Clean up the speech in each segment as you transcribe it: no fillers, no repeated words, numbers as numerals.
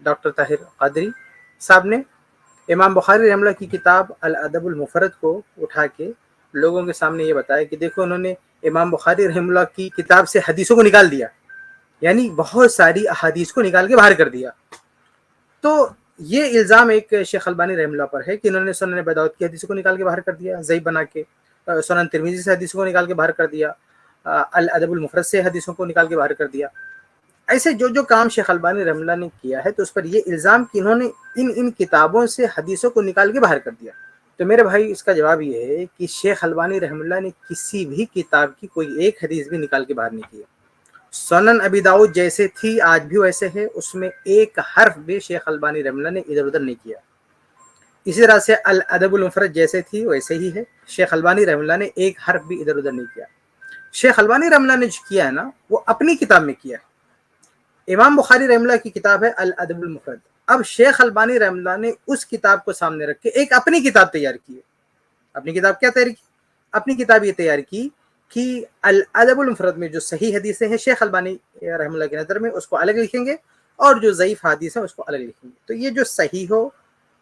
Doctor Tahir Qadri صاحب نے امام بخاری رحمہ اللہ کی کتاب الادب المفرد کو اٹھا کے لوگوں کے سامنے یہ بتایا کہ دیکھو انہوں نے امام بخاری رحمہ اللہ کی کتاب سے حدیثوں کو نکال دیا، یعنی بہت ساری احادیث کو نکال کے باہر کر دیا۔ تو یہ الزام ایک شیخ البانی رحمہ اللہ پر ہے کہ انہوں نے سنن ابی داؤد کی حدیثوں کو نکال کے باہر کر دیا ضعیف بنا کے، سنن ترمذی سے حدیثوں کو نکال کے باہر کر دیا، الادب المفرد سے حدیثوں کو نکال کے باہر کر دیا۔ ایسے جو کام شیخ البانی رحمہ اللہ نے کیا ہے تو اس پر یہ الزام کہ انہوں نے ان کتابوں سے حدیثوں کو نکال کے باہر کر دیا۔ تو میرے بھائی اس کا جواب یہ ہے کہ شیخ البانی رحمہ اللہ نے کسی بھی کتاب کی کوئی ایک حدیث بھی نکال کے باہر نہیں کیا۔ سنن ابی داؤد جیسے تھی آج بھی ویسے ہے، اس میں ایک حرف بھی شیخ البانی رحمہ اللہ نے ادھر ادھر نہیں کیا۔ اسی طرح سے الادب المفرد جیسے تھی ویسے ہی ہے، شیخ البانی رحمہ اللہ نے ایک حرف بھی ادھر ادھر نہیں کیا۔ شیخ البانی رحمہ اللہ نے جو کیا ہے نا وہ اپنی کتاب میں کیا ہے۔ امام بخاری رحمہ اللہ کی کتاب ہے الادب المفرد، اب شیخ البانی رحمہ اللہ نے اس کتاب کو سامنے رکھ کے ایک اپنی کتاب تیار کی ہے۔ اپنی کتاب کیا تیار کی؟ اپنی کتاب یہ تیار کی کہ الادب المفرد میں جو صحیح حدیثیں ہیں شیخ البانی رحمہ اللہ کی نظر میں اس کو الگ لکھیں گے، اور جو ضعیف حدیث ہیں اس کو الگ لکھیں گے۔ تو یہ جو صحیح ہو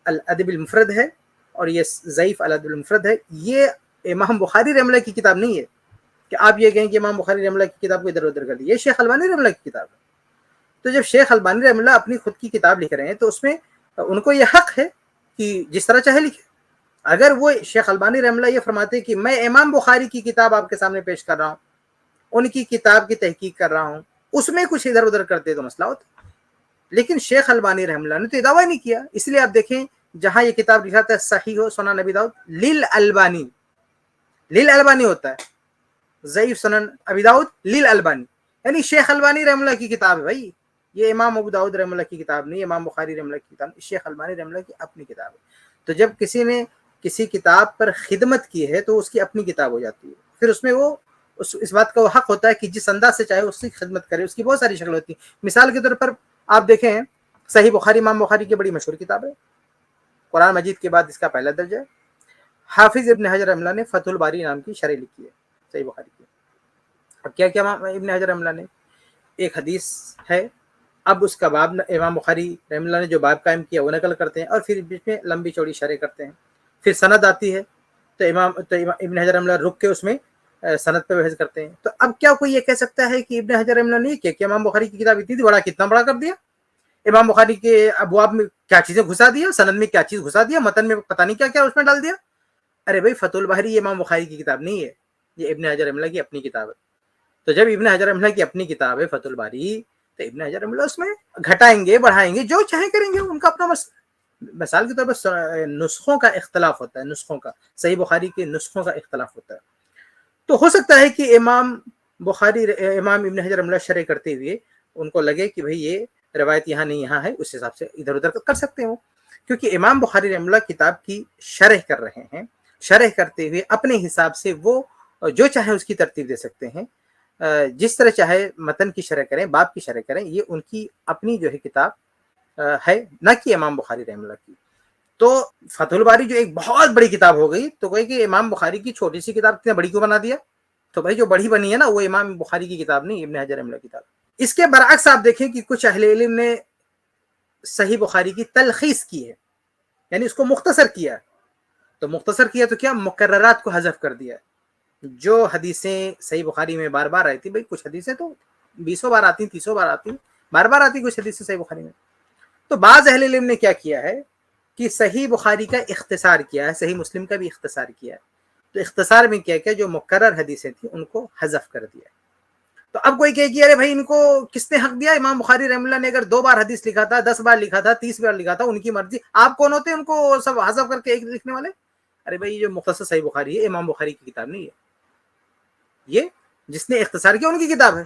الادب المفرد ہے اور یہ ضعیف الادب المفرد ہے، یہ امام بخاری رحمہ اللہ کی کتاب نہیں ہے کہ آپ یہ کہیں کہ امام بخاری رحمہ اللہ کی کتاب کو ادھر ادھر کر دی، یہ شیخ البانی رحمہ اللہ کی کتاب ہے۔ تو جب شیخ البانی رحمہ اللہ اپنی خود کی کتاب لکھ رہے ہیں تو اس میں ان کو یہ حق ہے کہ جس طرح چاہے لکھے۔ اگر وہ شیخ البانی رحمہ اللہ یہ فرماتے کہ میں امام بخاری کی کتاب آپ کے سامنے پیش کر رہا ہوں، ان کی کتاب کی تحقیق کر رہا ہوں، اس میں کچھ ادھر ادھر کرتے تو مسئلہ ہوتا، لیکن شیخ البانی رحمہ اللہ نے تو یہ دعویٰ نہیں کیا۔ اس لیے آپ دیکھیں جہاں یہ کتاب لکھا ہے صحیح ہو سنن ابی داؤد للالبانی، للالبانی ہوتا ہے، ضعیف سنن ابی داؤد للالبانی، یعنی شیخ البانی رحمہ اللہ کی کتاب ہے بھائی، یہ امام ابو داؤد رحمہ اللہ کی کتاب نہیں، امام بخاری رحمہ اللہ کی کتاب نہیں، شیخ البانی رحمہ اللہ کی اپنی کتاب ہے۔ تو جب کسی نے کسی کتاب پر خدمت کی ہے تو اس کی اپنی کتاب ہو جاتی ہے، پھر اس میں وہ اس بات کا وہ حق ہوتا ہے کہ جس انداز سے چاہے اس کی خدمت کرے۔ اس کی بہت ساری شکل ہوتی ہیں، مثال کے طور پر آپ دیکھیں صحیح بخاری امام بخاری کی بڑی مشہور کتاب ہے، قرآن مجید کے بعد اس کا پہلا درجہ ہے۔ حافظ ابن حجر رحمہ اللہ نے فتح الباری نام کی شرح لکھی ہے صحیح بخاری کی۔ اب کیا کیا ابن حجر رحمہ اللہ نے، ایک حدیث ہے، اب اس کا باب امام بخاری رحمہ اللہ نے جو باب قائم کیا وہ نقل کرتے ہیں اور پھر بیچ میں لمبی چوڑی شرح کرتے ہیں، پھر سند آتی ہے تو ابن حجر رحمہ اللہ رک کے اس میں سند پہ بحث کرتے ہیں۔ تو اب کیا کوئی یہ کہہ سکتا ہے کہ ابن حجر رحمہ اللہ نے یہ کہ امام بخاری کی کتاب اتنی بڑا کتنا بڑا کر دیا، امام بخاری کے ابواب میں کیا چیزیں گھسا دیا، سند میں کیا چیز گھسا دیا، متن میں پتہ نہیں کیا کیا اس میں ڈال دیا۔ ارے بھائی فتح الباری یہ امام بخاری کی کتاب نہیں ہے، یہ ابن حجر رحمہ اللہ کی اپنی کتاب ہے۔ تو جب ابن حجر رحمہ اللہ کی اپنی کتاب ہے فتح الباری تو ابن حجر رحمہ اللہ اس میں گھٹائیں گے بڑھائیں گے جو چاہیں کریں گے، ان کا اپنا مثال کے طور پر نسخوں کا اختلاف ہوتا ہے، نسخوں کا صحیح بخاری کے نسخوں کا اختلاف ہوتا ہے۔ تو ہو سکتا ہے کہ امام ابن حجر رحمہ اللہ شرح کرتے ہوئے ان کو لگے کہ بھئی یہ روایت یہاں نہیں یہاں ہے، اس حساب سے ادھر ادھر کر سکتے ہوں، کیونکہ امام بخاری رحمہ اللہ کتاب کی شرح کر رہے ہیں، شرح کرتے ہوئے اپنے حساب سے وہ جو چاہے اس کی ترتیب دے سکتے ہیں، جس طرح چاہے متن کی شرح کریں، باب کی شرح کریں، یہ ان کی اپنی جو ہے کتاب ہے، نہ کہ امام بخاری رحمہ اللہ کی۔ تو فتح الباری جو ایک بہت بڑی کتاب ہو گئی تو کوئی کہ امام بخاری کی چھوٹی سی کتاب اتنا بڑی کیوں بنا دیا؟ تو بھائی جو بڑی بنی ہے نا وہ امام بخاری کی کتاب نہیں، ابن حجر رحمہ اللہ کی کتاب۔ اس کے برعکس آپ دیکھیں کہ کچھ اہل علم نے صحیح بخاری کی تلخیص کی ہے، یعنی اس کو مختصر کیا ہے۔ تو مختصر کیا تو کیا، مقررات کو حذف کر دیا ہے۔ جو حدیثیں صحیح بخاری میں بار بار آئی تھی، بھائی کچھ حدیثیں تو 20 بار آتی ہیں، 30 بار آتی ہیں، بار بار آتی کچھ حدیثیں صحیح بخاری میں۔ تو بعض اہل علم نے کیا کیا ہے کہ صحیح بخاری کا اختصار کیا ہے، صحیح مسلم کا بھی اختصار کیا ہے۔ تو اختصار میں کیا کیا، جو مقرر حدیثیں تھیں ان کو حذف کر دیا۔ تو اب کوئی کہے کہ ارے بھائی ان کو کس نے حق دیا؟ امام بخاری رحمہ اللہ نے اگر 2 بار حدیث لکھا تھا، 10 بار لکھا تھا، 30 بار لکھا تھا، ان کی مرضی، آپ کون ہوتے ہیں ان کو سب حذف کر کے ایک لکھنے والے؟ ارے بھائی یہ جو مختصر صحیح بخاری ہے امام بخاری کی کتاب نہیں ہے، یہ جس نے اختصار کیا ان کی کتاب ہے۔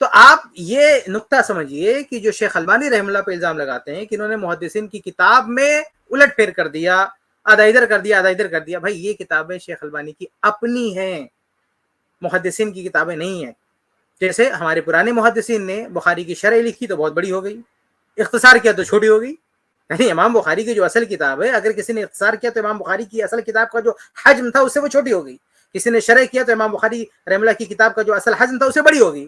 تو آپ یہ نقطہ سمجھیے کہ جو شیخ البانی رحمہ اللہ پہ الزام لگاتے ہیں کہ انہوں نے محدثین کی کتاب میں الٹ پھیر کر دیا، آدھا ادھر کر دیا آدھا ادھر کر دیا، بھائی یہ کتابیں شیخ البانی کی اپنی ہیں، محدثین کی کتابیں نہیں ہیں۔ جیسے ہمارے پرانے محدثین نے بخاری کی شرح لکھی تو بہت بڑی ہو گئی، اختصار کیا تو چھوٹی ہو گئی۔ یعنی امام بخاری کی جو اصل کتاب ہے اگر کسی نے اختصار کیا تو امام بخاری کی اصل کتاب کا جو حجم تھا اس سے وہ چھوٹی ہو گئی، کسی نے شرح کیا تو امام بخاری رحمہ اللہ کی کتاب کا جو اصل حجم تھا اس سے بڑی ہو گئی۔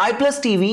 iPlus TV